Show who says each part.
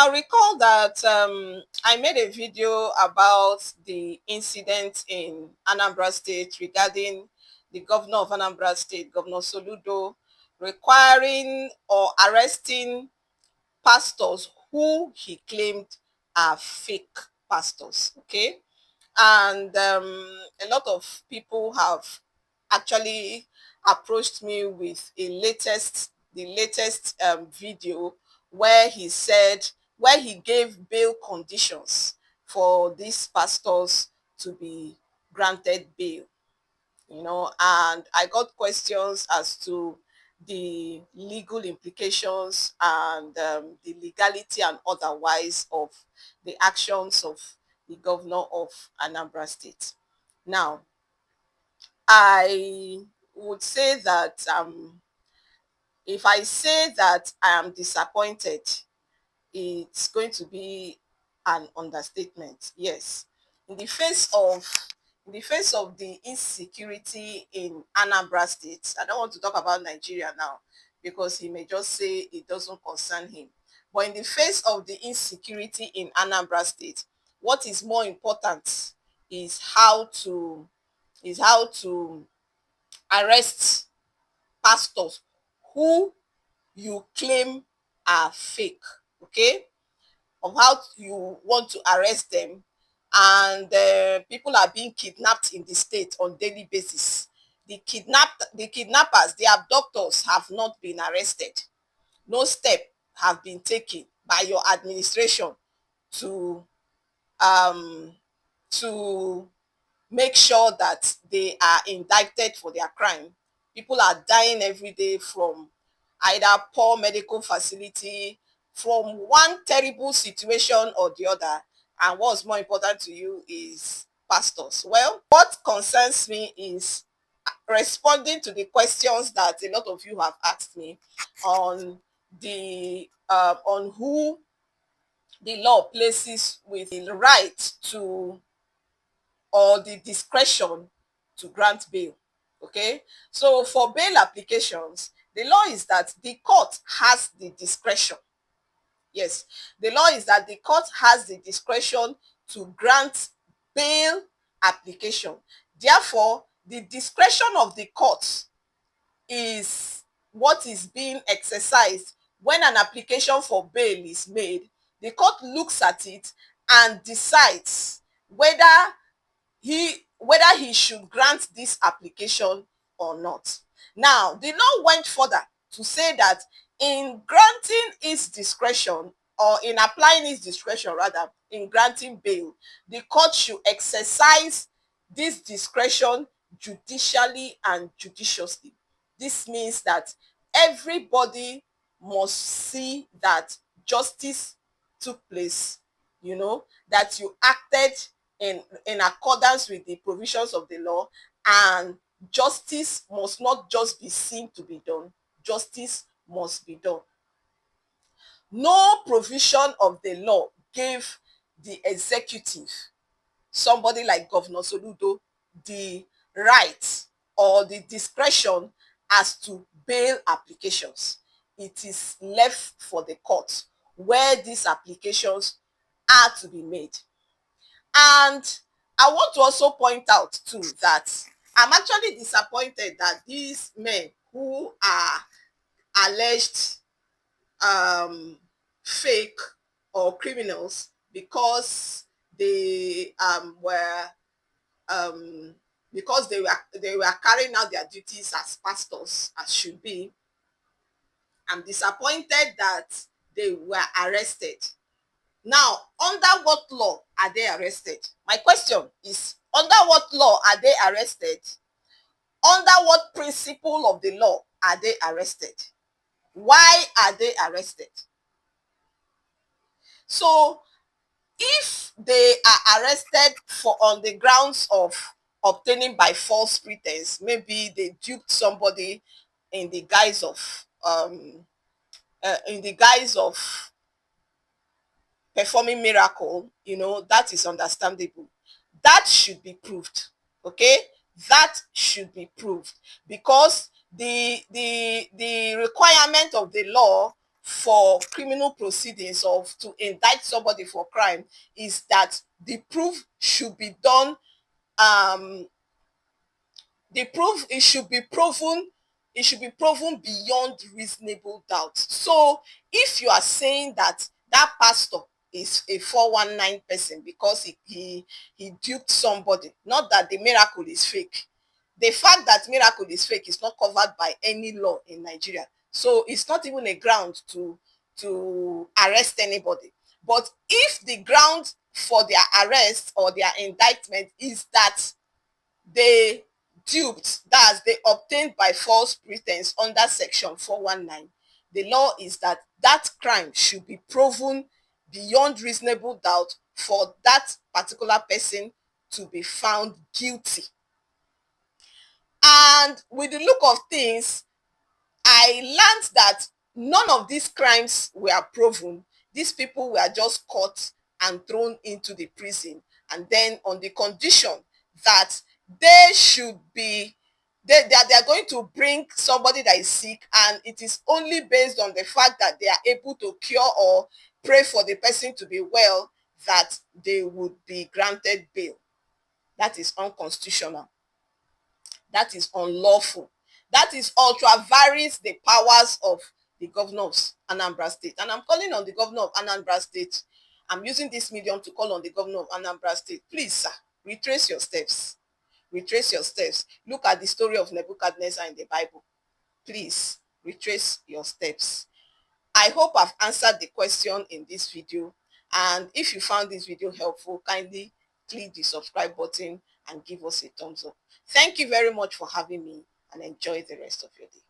Speaker 1: Now recall that I made a video about the incident in Anambra State regarding the governor of Anambra State, Gov.Soludo, requiring or arresting pastors who he claimed are fake pastors. Okay, and a lot of people have actually approached me with the latest video where he gave bail conditions for these pastors to be granted bail, and I got questions as to the legal implications and the legality and otherwise of the actions of the governor of Anambra State. Now, I would say that if I say that I am disappointed, it's going to be an understatement. Yes, in the face of the insecurity in Anambra State, I don't want to talk about Nigeria now because he may just say it doesn't concern him. But in the face of the insecurity in Anambra State, what is more important is how to arrest pastors who you claim are fake. Okay, of how you want to arrest them, and people are being kidnapped in the state on daily basis. The kidnappers, the abductors have not been arrested. No step have been taken by your administration to um to make sure that they are indicted for their crime. People are dying every day from either poor medical facility, from one terrible situation or the other. And what's more important to you is pastors. Well, what concerns me is responding to the questions that a lot of you have asked me on on who the law places with the right to or the discretion to grant bail. Okay, so for bail applications, the law is that the court has the discretion. Yes, the law is that the court has the discretion to grant bail application. Therefore, the discretion of the court is what is being exercised when an application for bail is made. The court looks at it and decides whether he should grant this application or not. Now, the law went further to say that in granting its discretion, or in applying its discretion rather, in granting bail, the court should exercise this discretion judicially and judiciously. This means that everybody must see that justice took place, that you acted in accordance with the provisions of the law, and justice must not just be seen to be done, justice must be done. No provision of the law gave the executive, somebody like Governor Soludo, the right or the discretion as to bail applications. It is left for the court where these applications are to be made. And I want to also point out too that I'm actually disappointed that these men who are alleged fake or criminals, because they were carrying out their duties as pastors as should be. I'm disappointed that they were arrested. Now, under what law are they arrested? My question is, under what law are they arrested? Under what principle of the law are they arrested? Why are they arrested? So, if they are arrested on the grounds of obtaining by false pretense, maybe they duped somebody in the guise of performing miracle, that is understandable. That should be proved. Okay, that should be proved, because the requirement of the law for criminal proceedings or to indict somebody for crime is that the proof should be done, the proof it should be proven beyond reasonable doubt. So if you are saying that that pastor is a 419 person because he duped somebody, not that the miracle is fake. The fact that miracle is fake is not covered by any law in Nigeria, so it's not even a ground to arrest anybody. But if the ground for their arrest or their indictment is that they duped, that's they obtained by false pretense under section 419, the law is that that crime should be proven beyond reasonable doubt for that particular person to be found guilty. And with the look of things, I learned that none of these crimes were proven. These people were just caught and thrown into the prison, and then on the condition that they should be they are going to bring somebody that is sick, and it is only based on the fact that they are able to cure or pray for the person to be well that they would be granted bail. That is unconstitutional. That is unlawful. That is ultra varies the powers of the governor of Anambra State. And I'm calling on the governor of Anambra State. I'm using this medium to call on the governor of Anambra State. Please, sir, retrace your steps. Retrace your steps. Look at the story of Nebuchadnezzar in the Bible. Please, retrace your steps. I hope I've answered the question in this video. And if you found this video helpful, kindly click the subscribe button and give us a thumbs up. Thank you very much for having me, and enjoy the rest of your day.